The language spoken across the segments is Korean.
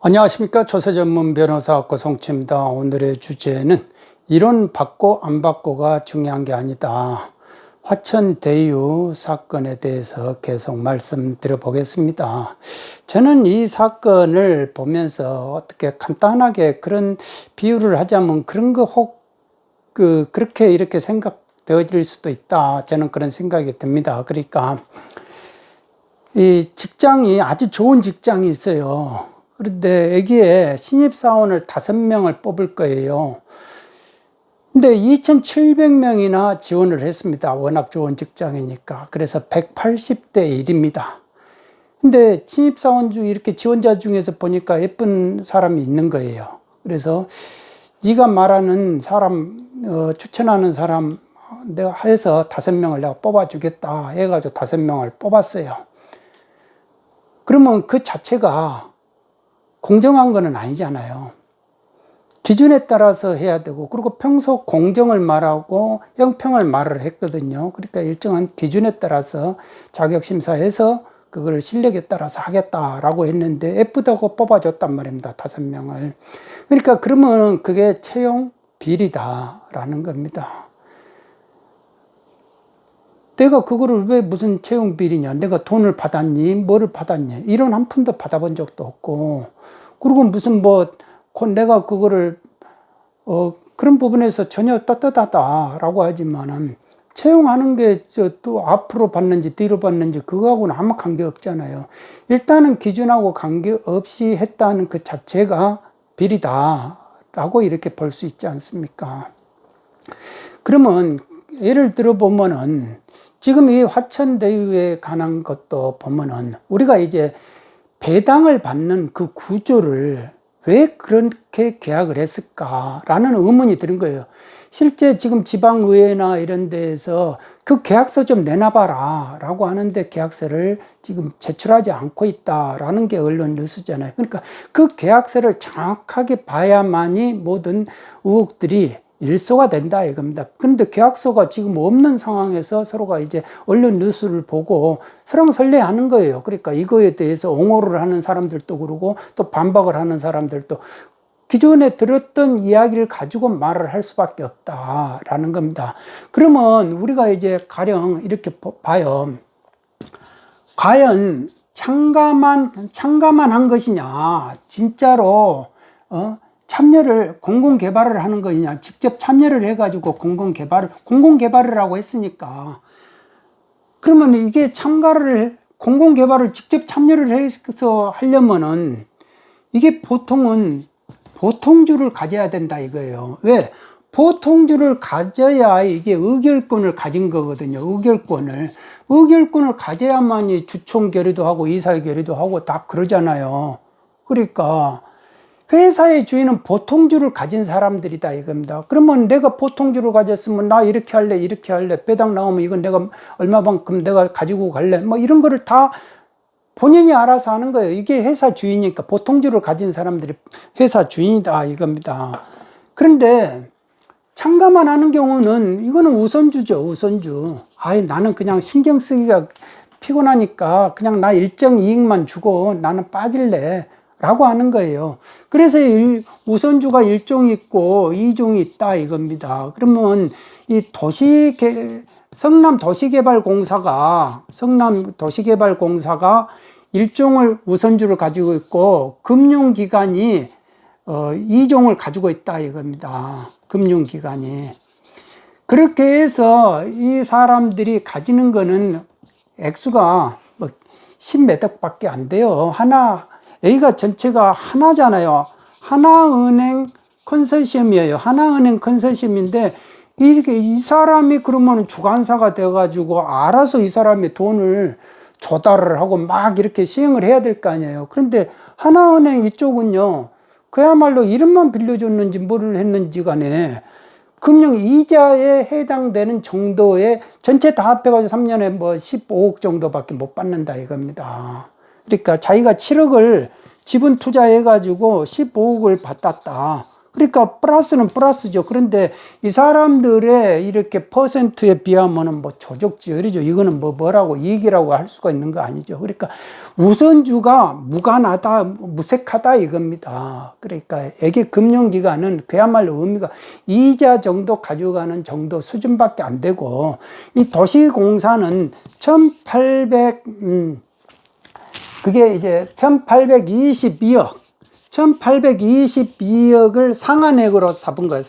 안녕하십니까. 조세 전문 변호사 고성치입니다. 오늘의 주제는 이론 받고 안 받고가 중요한 게 아니다. 화천대유 사건에 대해서 계속 말씀드려 보겠습니다. 저는 이 사건을 보면서 어떻게 간단하게 그런 비유를 하자면 그런 거 그렇게 이렇게 생각되어질 수도 있다. 저는 그런 생각이 듭니다. 그러니까 이 직장이 아주 좋은 직장이 있어요. 그런데 여기에 신입사원을 5명을 뽑을 거예요. 근데 2,700명이나 지원을 했습니다. 워낙 좋은 직장이니까. 그래서 180대 1입니다. 근데 신입사원 중 이렇게 지원자 중에서 보니까 예쁜 사람이 있는 거예요. 그래서 네가 말하는 사람, 추천하는 사람 내가 해서 5명을 내가 뽑아주겠다 해가지고 5명을 뽑았어요. 그러면 그 자체가 공정한 거는 아니잖아요. 기준에 따라서 해야 되고, 그리고 평소 공정을 말하고 형평을 말을 했거든요. 그러니까 일정한 기준에 따라서 자격심사해서 그걸 실력에 따라서 하겠다라고 했는데 예쁘다고 뽑아줬단 말입니다. 5명을. 그러니까 그러면 그게 채용 비리다라는 겁니다. 내가 그거를 왜 무슨 채용 비리냐, 내가 돈을 받았니, 뭐를 받았니, 이런 한 푼도 받아본 적도 없고, 그리고 무슨 내가 그거를 그런 부분에서 전혀 떳떳하다라고 하지만은 채용하는 게 또 앞으로 받는지 뒤로 받는지 그거하고는 아무 관계 없잖아요. 일단은 기준하고 관계없이 했다는 그 자체가 비리다라고 이렇게 볼 수 있지 않습니까? 그러면 예를 들어 보면은 지금 이 화천대유에 관한 것도 보면은 우리가 이제 배당을 받는 그 구조를 왜 그렇게 계약을 했을까라는 의문이 드는 거예요. 실제 지금 지방의회나 이런 데에서 그 계약서 좀 내놔봐라 라고 하는데 계약서를 지금 제출하지 않고 있다라는 게 언론 뉴스잖아요. 그러니까 그 계약서를 정확하게 봐야만이 모든 의혹들이 일소가 된다 이겁니다. 그런데 계약서가 지금 없는 상황에서 서로가 이제 언론 뉴스를 보고 설왕설래하는 거예요. 그러니까 이거에 대해서 옹호를 하는 사람들도 그러고 또 반박을 하는 사람들도 기존에 들었던 이야기를 가지고 말을 할 수밖에 없다라는 겁니다. 그러면 우리가 이제 가령 이렇게 봐요. 과연 참가만 한 것이냐, 진짜로 참여를 공공개발을 하는 거냐, 직접 참여를 해가지고 공공개발을 하고 했으니까, 그러면 이게 공공개발을 직접 참여를 해서 하려면은 이게 보통은 보통주를 가져야 된다 이거예요. 왜? 보통주를 가져야 이게 의결권을 가진 거거든요. 의결권을 가져야만이 주총 결의도 하고 이사회 결의도 하고 다 그러잖아요. 그러니까 회사의 주인은 보통주를 가진 사람들이다 이겁니다. 그러면 내가 보통주를 가졌으면 나 이렇게 할래 배당 나오면 이건 내가 얼마만큼 내가 가지고 갈래 이런 거를 다 본인이 알아서 하는 거예요. 이게 회사 주인이니까 보통주를 가진 사람들이 회사 주인이다 이겁니다. 그런데 참가만 하는 경우는 이거는 우선주죠. 나는 그냥 신경 쓰기가 피곤하니까 그냥 나 일정 이익만 주고 나는 빠질래 라고 하는 거예요. 그래서 우선주가 1종이 있고 2종이 있다 이겁니다. 그러면 이 성남도시개발공사가 1종을 우선주를 가지고 있고 금융기관이 2종을 가지고 있다 이겁니다. 금융기관이. 그렇게 해서 이 사람들이 가지는 거는 액수가 10몇 억밖에 안 돼요. 여기가 전체가 하나잖아요. 하나은행 컨소시엄이에요. 하나은행 컨소시엄인데 이 사람이 그러면 주관사가 돼가지고 알아서 이 사람이 돈을 조달을 하고 막 이렇게 시행을 해야 될 거 아니에요. 그런데 하나은행 이쪽은요, 그야말로 이름만 빌려줬는지 뭐를 했는지 간에 금융 이자에 해당되는 정도의 전체 다 합해가지고 3년에 15억 정도밖에 못 받는다 이겁니다. 그러니까 자기가 7억을 지분 투자해가지고 15억을 받았다. 그러니까 플러스는 플러스죠. 그런데 이 사람들의 이렇게 퍼센트에 비하면은 뭐 조족지열이죠. 이거는 뭐라고 이익이라고 할 수가 있는 거 아니죠. 그러니까 우선주가 무관하다, 무색하다 이겁니다. 그러니까 이게 금융기관은 그야말로 의미가 이자 정도 가져가는 정도 수준밖에 안 되고, 이 도시공사는 1822억 1822억을 상한액으로 잡은 거예요.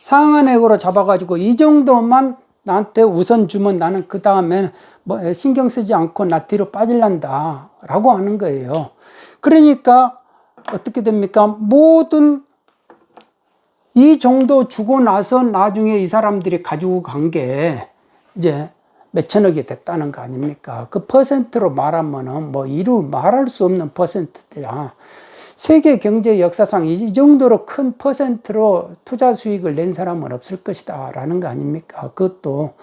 상한액으로 잡아가지고 이 정도만 나한테 우선 주면 나는 그 다음에 뭐 신경 쓰지 않고 나 뒤로 빠질란다 라고 하는 거예요. 그러니까 어떻게 됩니까? 모든 이 정도 주고 나서 나중에 이 사람들이 가지고 간 게 이제 몇천억이 됐다는 거 아닙니까? 그 퍼센트로 말하면은 뭐 이루 말할 수 없는 퍼센트야. 세계 경제 역사상 이 정도로 큰 퍼센트로 투자 수익을 낸 사람은 없을 것이다 라는 거 아닙니까? 그것도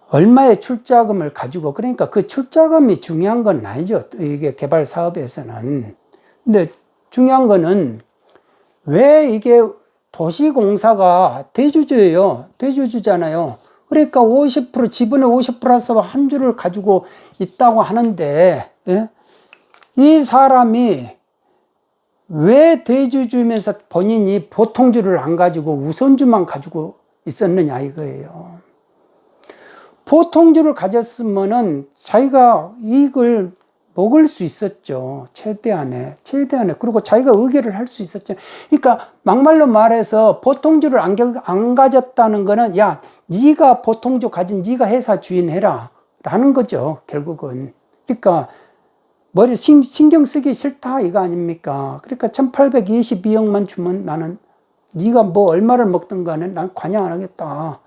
얼마의 출자금을 가지고, 그러니까 그 출자금이 중요한 건 아니죠. 이게 개발 사업에서는. 근데 중요한 거는 왜 이게 도시공사가 대주주예요. 대주주잖아요. 그러니까 50% 지분의 50% 플러스 한 주를 가지고 있다고 하는데, 예? 이 사람이 왜 대주주면서 본인이 보통주를 안 가지고 우선주만 가지고 있었느냐 이거예요. 보통주를 가졌으면은 자기가 이익을 먹을 수 있었죠. 최대한에. 그리고 자기가 의결을 할 수 있었죠. 그러니까 막말로 말해서 보통주를 안 가졌다는 거는, 야, 네가 보통주 가진 네가 회사 주인 해라 라는 거죠. 결국은. 그러니까 머리 신경 쓰기 싫다 이거 아닙니까? 그러니까 1822억만 주면 나는 네가 뭐 얼마를 먹든 간에 난 관여 안 하겠다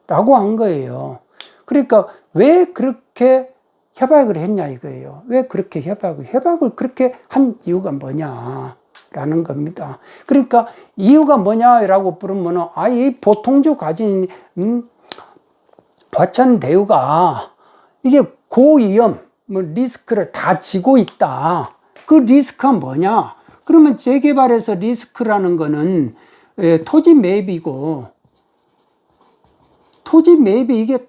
라고 한 거예요. 그러니까 왜 그렇게 협약을 했냐 이거예요. 왜 그렇게 협약을 그렇게 한 이유가 뭐냐라는 겁니다. 그러니까 이유가 뭐냐라고 부르면은, 이 보통주 가진 화천대유가 이게 고위험 리스크를 다 지고 있다. 그 리스크가 뭐냐? 그러면 재개발에서 리스크라는 거는 토지 매입이고, 토지 매입이 이게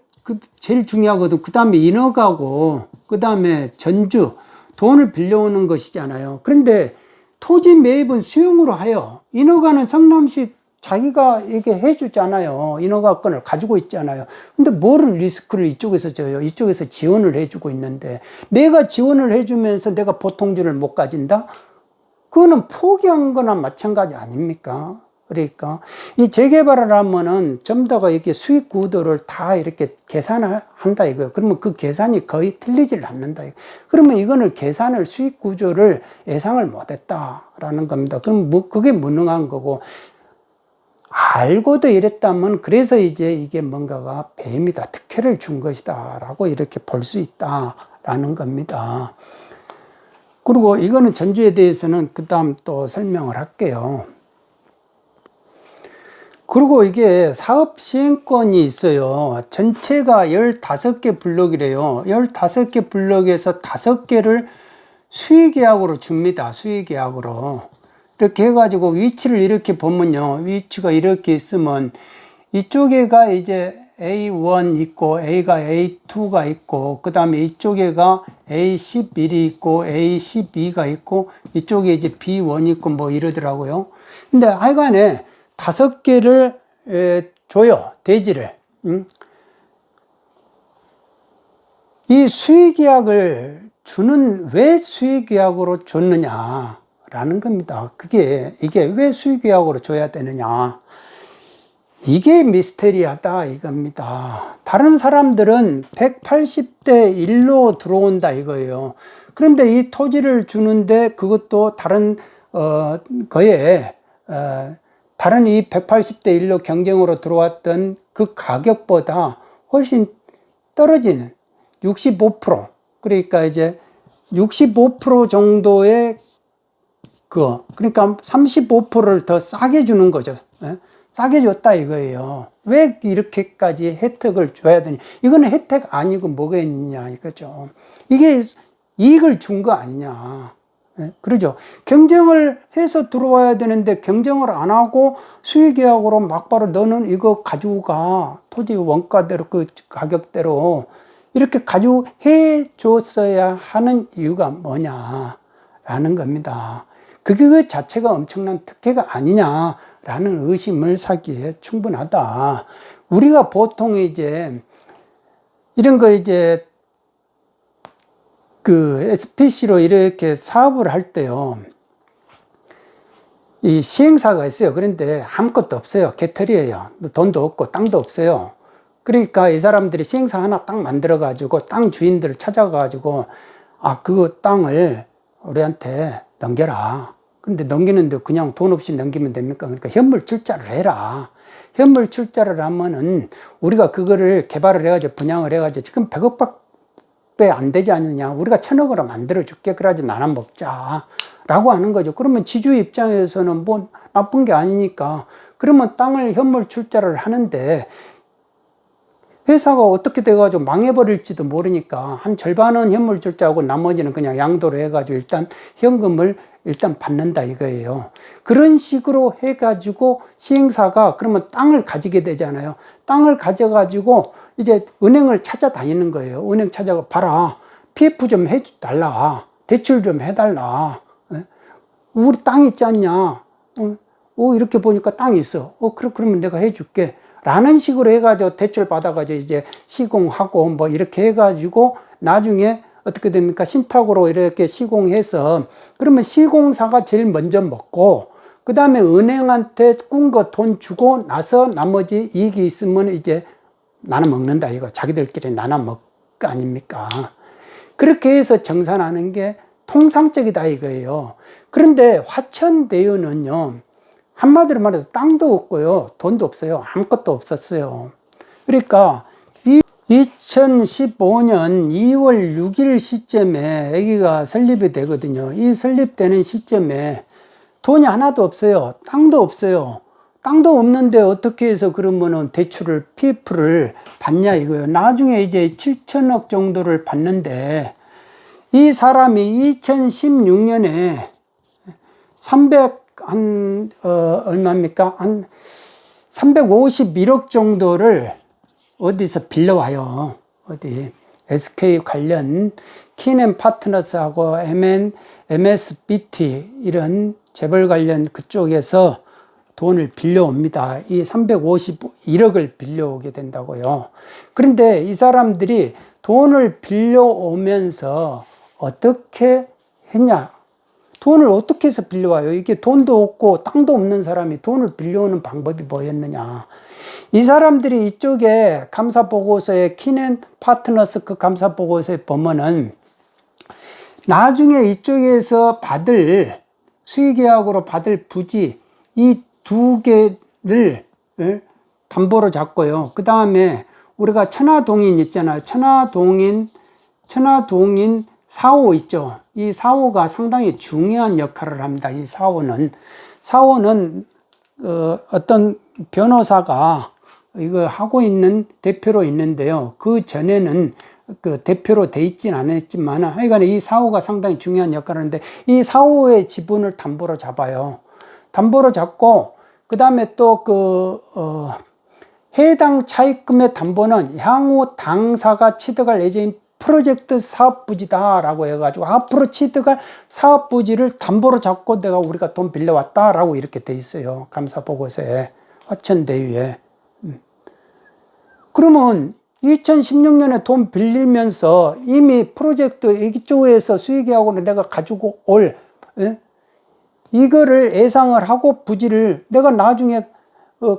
제일 중요하거든. 그 다음에 인허가고, 그 다음에 전주, 돈을 빌려오는 것이잖아요. 그런데 토지 매입은 수용으로 하여, 인허가는 성남시 자기가 이게 해주잖아요. 인허가권을 가지고 있잖아요. 근데 뭐를 리스크를 이쪽에서 져요? 이쪽에서 지원을 해주고 있는데, 내가 지원을 해주면서 내가 보통주를 못 가진다? 그거는 포기한 거나 마찬가지 아닙니까? 그러니까 이 재개발을 하면은 좀 더 이렇게 수익 구도를 다 이렇게 계산을 한다 이거예요. 그러면 그 계산이 거의 틀리질 않는다. 그러면 이거는 계산을 수익 구조를 예상을 못했다라는 겁니다. 그럼 뭐 그게 무능한 거고, 알고도 이랬다면 그래서 이제 이게 뭔가가 배임이다, 특혜를 준 것이다 라고 이렇게 볼 수 있다라는 겁니다. 그리고 이거는 전주에 대해서는 그 다음 또 설명을 할게요. 그리고 이게 사업 시행권이 있어요. 전체가 15개 블록이래요. 15개 블록에서 5개를 수의계약으로 줍니다. 수의계약으로. 이렇게 해가지고 위치를 이렇게 보면요. 위치가 이렇게 있으면 이쪽에가 이제 A1 있고, A가 A2가 있고, 그 다음에 이쪽에가 A11이 있고, A12가 있고, 이쪽에 이제 B1 있고, 뭐 이러더라고요. 근데 하여간에 5개를 줘요. 대지를. 이 수의계약을 왜 수의계약으로 줬느냐 라는 겁니다. 이게 왜 수의계약으로 줘야 되느냐. 이게 미스테리하다 이겁니다. 다른 사람들은 180대 1로 들어온다 이거예요. 그런데 이 토지를 주는데 그것도 다른 다른 이 180대 1로 경쟁으로 들어왔던 그 가격보다 훨씬 떨어지는 65%, 그러니까 이제 65% 정도의 그러니까 35%를 더 싸게 주는 거죠. 싸게 줬다 이거예요. 왜 이렇게까지 혜택을 줘야 되냐. 이거는 혜택 아니고 뭐가 있냐 이거죠. 이게 이익을 준 거 아니냐. 예, 그러죠. 경쟁을 해서 들어와야 되는데 경쟁을 안 하고 수의계약으로 막바로 너는 이거 가지고 가. 토지 원가대로 그 가격대로 이렇게 가지고 해 줬어야 하는 이유가 뭐냐라는 겁니다. 그게 그 자체가 엄청난 특혜가 아니냐라는 의심을 사기에 충분하다. 우리가 보통 이제 이런 거 이제 그 SPC로 이렇게 사업을 할 때요, 이 시행사가 있어요. 그런데 아무것도 없어요. 개털이에요. 돈도 없고 땅도 없어요. 그러니까 이 사람들이 시행사 하나 딱 만들어 가지고 땅 주인들을 찾아 가지고 그 땅을 우리한테 넘겨라. 근데 넘기는데 그냥 돈 없이 넘기면 됩니까? 그러니까 현물 출자를 해라. 현물 출자를 하면은 우리가 그거를 개발을 해가지고 분양을 해가지고 지금 100억밖에 안 되지 않느냐. 우리가 1000억으로 만들어 줄게. 그래가지고 나눠 먹자. 라고 하는 거죠. 그러면 지주 입장에서는 뭐 나쁜 게 아니니까. 그러면 땅을 현물 출자를 하는데 회사가 어떻게 돼가지고 망해버릴지도 모르니까 한 절반은 현물 출자하고 나머지는 그냥 양도로 해가지고 일단 현금을 일단 받는다 이거예요. 그런 식으로 해가지고 시행사가 그러면 땅을 가지게 되잖아요. 땅을 가져가지고 이제 은행을 찾아다니는 거예요. 은행 찾아가 봐라. PF 좀 해달라. 대출 좀 해달라. 우리 땅 있지 않냐. 이렇게 보니까 땅이 있어. 그러면 내가 해줄게. 라는 식으로 해가지고 대출 받아가지고 이제 시공하고 뭐 이렇게 해가지고 나중에 어떻게 됩니까? 신탁으로 이렇게 시공해서 그러면 시공사가 제일 먼저 먹고 그 다음에 은행한테 꾼 거 돈 주고 나서 나머지 이익이 있으면 이제 나눠 먹는다 이거. 자기들끼리 나눠 먹 거 아닙니까? 그렇게 해서 정산하는 게 통상적이다 이거예요. 그런데 화천대유는요, 한마디로 말해서 땅도 없고요, 돈도 없어요. 아무것도 없었어요. 그러니까 2015년 2월 6일 시점에 여기가 설립이 되거든요. 이 설립되는 시점에 돈이 하나도 없어요. 땅도 없어요. 땅도 없는데 어떻게 해서 그러면은 대출을, PF를 받냐 이거예요. 나중에 이제 7천억 정도를 받는데 이 사람이 2016년에 얼마입니까? 한 351억 정도를 어디서 빌려와요. 어디 SK 관련 키넨 파트너스하고 MSBT 이런 재벌 관련 그쪽에서 돈을 빌려옵니다. 이 351억을 빌려오게 된다고요. 그런데 이 사람들이 돈을 빌려오면서 어떻게 했냐? 돈을 어떻게 해서 빌려와요? 이게 돈도 없고 땅도 없는 사람이 돈을 빌려오는 방법이 뭐였느냐? 이 사람들이 이쪽에 감사보고서에 키넨 파트너스 그 감사보고서에 보면은 나중에 이쪽에서 받을 수의계약으로 받을 부지 이 두 개를 담보로 잡고요. 그 다음에 우리가 천화동인 있잖아요. 천화동인 4호 있죠. 이 4호가 상당히 중요한 역할을 합니다. 이 4호는 어떤 변호사가 이거 하고 있는 대표로 있는데요. 그 전에는 그 대표로 돼 있진 않았지만 하여간 이 4호가 상당히 중요한 역할을 하는데 이 4호의 지분을 담보로 잡아요. 담보로 잡고 그 다음에 또 해당 차입금의 담보는 향후 당사가 취득할 예정인 프로젝트 사업부지다라고 해가지고 앞으로 취득할 사업부지를 담보로 잡고 우리가 돈 빌려왔다라고 이렇게 돼 있어요. 감사보고서에 화천대유에. 그러면 2016년에 돈 빌리면서 이미 프로젝트 이쪽에서 수의계약으로 내가 가지고 올 이거를 예상을 하고 부지를 내가 나중에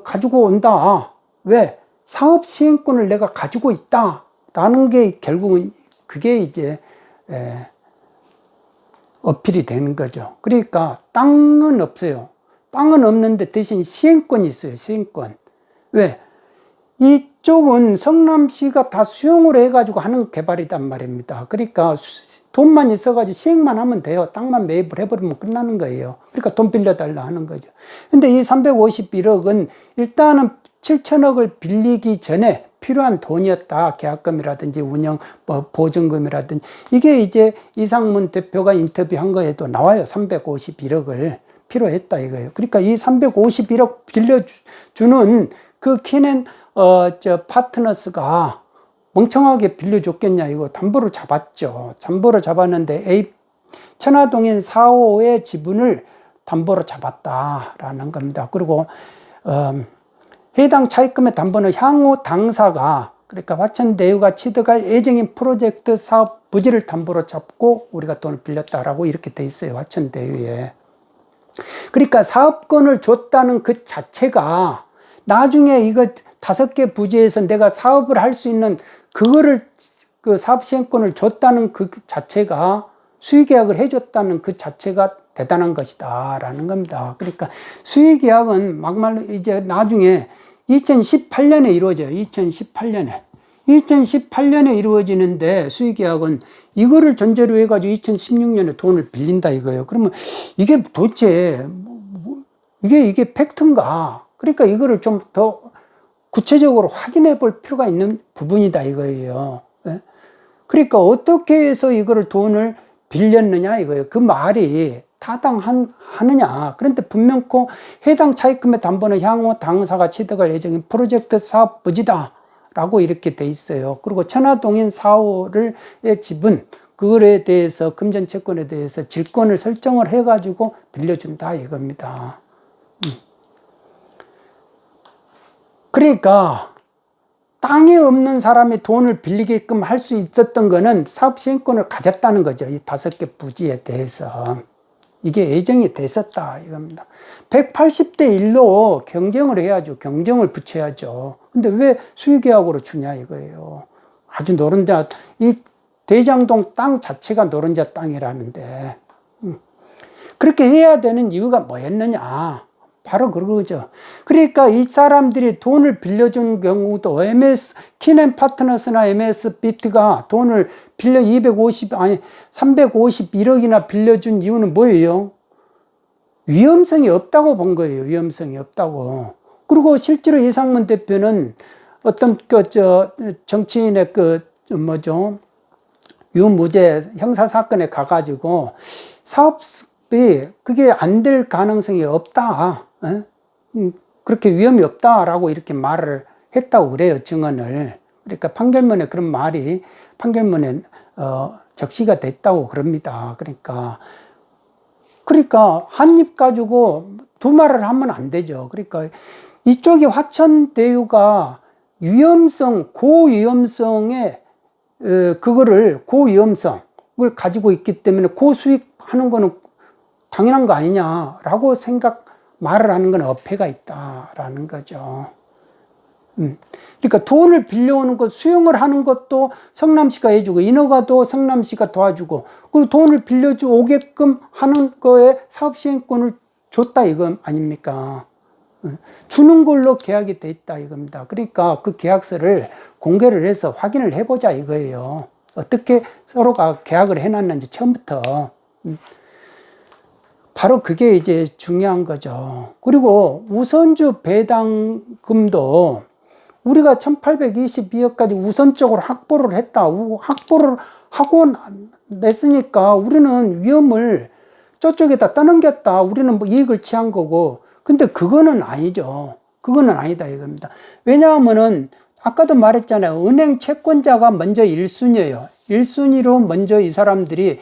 가지고 온다. 왜? 사업 시행권을 내가 가지고 있다. 라는 게 결국은 그게 이제 어필이 되는 거죠. 그러니까 땅은 없어요. 땅은 없는데 대신 시행권이 있어요. 시행권. 왜? 이쪽은 성남시가 다 수용을 해가지고 하는 개발이단 말입니다. 그러니까 돈만 있어가지고 시행만 하면 돼요. 땅만 매입을 해버리면 끝나는 거예요. 그러니까 돈 빌려달라 하는 거죠. 근데 이 351억은 일단은 7천억을 빌리기 전에 필요한 돈이었다. 계약금이라든지 운영 뭐 보증금이라든지. 이게 이제 이상문 대표가 인터뷰한 거에도 나와요. 351억을 필요했다 이거예요. 그러니까 이 351억 빌려주는 그 키넨 파트너스가 멍청하게 빌려줬겠냐, 이거 담보로 잡았죠. 담보로 잡았는데 천화동인 4호의 지분을 담보로 잡았다라는 겁니다. 그리고 해당 차입금의 담보는 향후 당사가, 그러니까 화천대유가 취득할 예정인 프로젝트 사업 부지를 담보로 잡고 우리가 돈을 빌렸다라고 이렇게 돼 있어요, 화천대유에. 그러니까 사업권을 줬다는 그 자체가 나중에 이거 5개 부지에서 내가 사업을 할 수 있는 그거를, 그 사업 시행권을 줬다는 그 자체가, 수의계약을 해줬다는 그 자체가 대단한 것이다 라는 겁니다. 그러니까 수의계약은 막말로 이제 나중에 2018년에 이루어져요. 2018년에 이루어지는데, 수의계약은 이거를 전제로 해가지고 2016년에 돈을 빌린다 이거예요. 그러면 이게 도대체 이게 팩트인가? 그러니까 이거를 좀 더 구체적으로 확인해 볼 필요가 있는 부분이다 이거예요. 그러니까 어떻게 해서 이거를 돈을 빌렸느냐 이거예요. 그 말이 타당하느냐. 그런데 분명코 해당 차입금의 담보는 향후 당사가 취득할 예정인 프로젝트 사업 부지다 라고 이렇게 돼 있어요. 그리고 천화동인 4호의 지분, 그거에 대해서, 금전채권에 대해서 질권을 설정을 해가지고 빌려준다 이겁니다. 그러니까 땅이 없는 사람이 돈을 빌리게끔 할 수 있었던 거는 사업 시행권을 가졌다는 거죠. 이 5개 부지에 대해서. 이게 예정이 됐었다 이겁니다. 180대 1로 경쟁을 해야죠. 경쟁을 붙여야죠. 근데 왜 수의계약으로 주냐 이거예요. 아주 노른자, 이 대장동 땅 자체가 노른자 땅이라는데, 그렇게 해야 되는 이유가 뭐였느냐. 바로 그거죠. 그러니까 이 사람들이 돈을 빌려준 경우도 키넨 파트너스나 MSBT가 돈을 빌려 351억이나 빌려준 이유는 뭐예요? 위험성이 없다고 본 거예요. 위험성이 없다고. 그리고 실제로 이상문 대표는 어떤 정치인의 유무죄 형사 사건에 가가지고 사업이 그게 안 될 가능성이 없다. 그렇게 위험이 없다라고 이렇게 말을 했다고 그래요, 증언을. 그러니까 판결문에 그런 말이 판결문에 적시가 됐다고 그럽니다. 그러니까 한 입 가지고 두 말을 하면 안 되죠. 그러니까 이쪽이 화천대유가 고위험성의 고위험성을 가지고 있기 때문에 고수익하는 거는 당연한 거 아니냐라고 말을 하는 건 어폐가 있다라는 거죠. 그러니까 돈을 빌려오는 것, 수용을 하는 것도 성남시가 해주고, 인허가도 성남시가 도와주고, 그 돈을 빌려오게끔 하는 거에 사업시행권을 줬다 이거 아닙니까? 주는 걸로 계약이 돼 있다 이겁니다. 그러니까 그 계약서를 공개를 해서 확인을 해보자 이거예요. 어떻게 서로가 계약을 해놨는지 처음부터. 바로 그게 이제 중요한 거죠. 그리고 우선주 배당금도 우리가 1822억까지 우선적으로 확보를 했다. 확보를 하고 냈으니까 우리는 위험을 저쪽에다 떠넘겼다. 우리는 뭐 이익을 취한 거고. 근데 그거는 아니죠. 그거는 아니다 이겁니다. 왜냐하면은 아까도 말했잖아요. 은행 채권자가 먼저 1순위예요. 1순위로 먼저 이 사람들이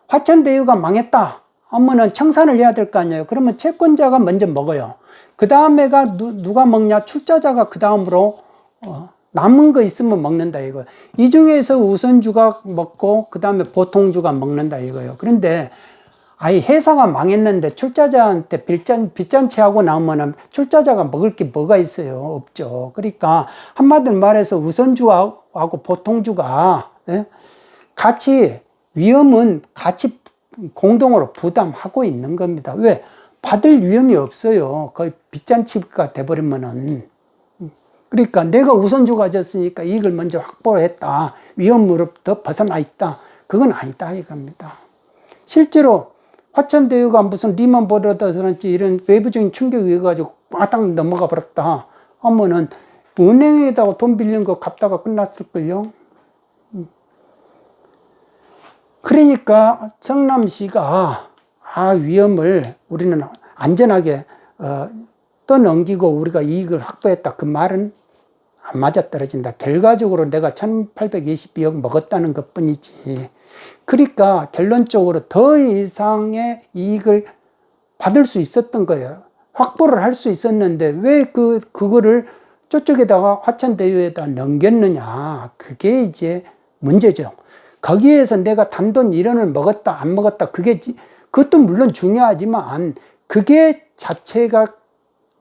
화천대유가 망했다 하면은 청산을 해야 될 거 아니에요. 그러면 채권자가 먼저 먹어요. 그 다음에가 누가 먹냐? 출자자가 그 다음으로 남은 거 있으면 먹는다 이거. 이 중에서 우선주가 먹고 그 다음에 보통주가 먹는다 이거예요. 그런데 아예 회사가 망했는데 출자자한테 빚잔치하고 나오면은 출자자가 먹을 게 뭐가 있어요? 없죠. 그러니까 한마디로 말해서 우선주하고 보통주가 같이 위험은 같이 공동으로 부담하고 있는 겁니다. 왜? 받을 위험이 없어요. 거의 빚잔치가 돼버리면은. 그러니까 내가 우선주가 졌으니까 이익을 먼저 확보를 했다. 위험으로부터 벗어나 있다. 그건 아니다 이겁니다. 실제로 화천대유가 무슨 리먼 브러더스든지 이런 외부적인 충격이 가지고 바닥 넘어가 버렸다 하면은 은행에다가 돈 빌린 거 갚다가 끝났을걸요. 그러니까 성남시가 위험을 우리는 안전하게 떠넘기고 우리가 이익을 확보했다. 그 말은 안 맞아떨어진다. 결과적으로 내가 1822억 먹었다는 것 뿐이지. 그러니까 결론적으로 더 이상의 이익을 받을 수 있었던 거예요. 확보를 할 수 있었는데 왜 그거를 저쪽에다가 화천대유에다 넘겼느냐. 그게 이제 문제죠. 거기에서 내가 단돈 1원을 먹었다 안 먹었다 그것도 물론 중요하지만 그게 자체가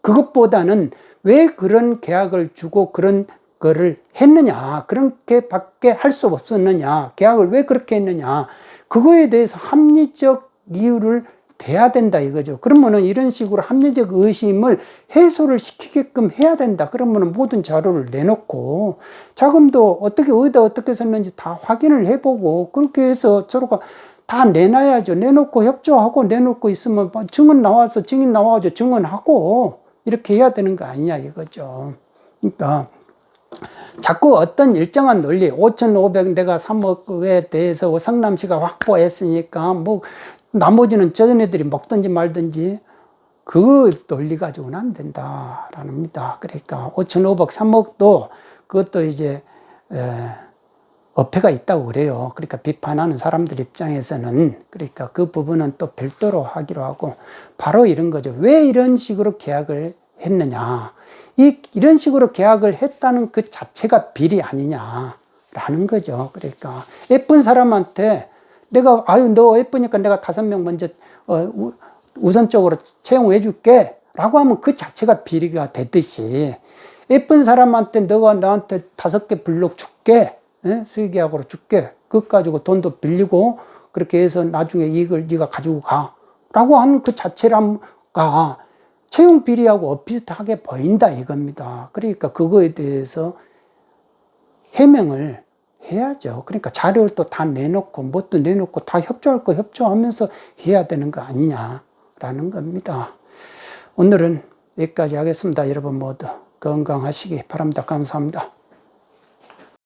그것보다는 왜 그런 계약을 주고 그런 거를 했느냐, 그렇게 밖에 할 수 없었느냐, 계약을 왜 그렇게 했느냐, 그거에 대해서 합리적 이유를 대야 된다 이거죠. 그러면은 이런 식으로 합리적 의심을 해소를 시키게끔 해야 된다. 그러면은 모든 자료를 내놓고 자금도 어디다 어떻게 썼는지 다 확인을 해보고 그렇게 해서 서로가 다 내놔야죠. 내놓고 협조하고 내놓고 있으면 증인 나와서 증언하고 이렇게 해야 되는 거 아니냐 이거죠. 그러니까 자꾸 어떤 일정한 논리 5,500 내가 3억에 대해서 성남시가 확보했으니까 뭐 나머지는 저런 애들이 먹든지 말든지 그 논리 가지고는 안 된다라는 겁니다. 그러니까 5,500 3억도 그것도 이제 어폐가 있다고 그래요. 그러니까 비판하는 사람들 입장에서는 그러니까 그 부분은 또 별도로 하기로 하고 바로 이런 거죠. 왜 이런 식으로 계약을 했느냐. 이런 식으로 계약을 했다는 그 자체가 비리 아니냐라는 거죠. 그러니까 예쁜 사람한테 내가 너 예쁘니까 내가 5명 먼저 우선적으로 채용해 줄게 라고 하면 그 자체가 비리가 되듯이 예쁜 사람한테 너가 나한테 5개 블록 줄게, 수의계약으로 줄게, 그것 가지고 돈도 빌리고 그렇게 해서 나중에 이익을 네가 가지고 가 라고 하는 그 자체가 채용 비리하고 비슷하게 보인다 이겁니다. 그러니까 그거에 대해서 해명을 해야죠. 그러니까 자료를 또 다 내놓고 뭣도 내놓고 다 협조할 거 협조하면서 해야 되는 거 아니냐라는 겁니다. 오늘은 여기까지 하겠습니다. 여러분 모두 건강하시기 바랍니다. 감사합니다.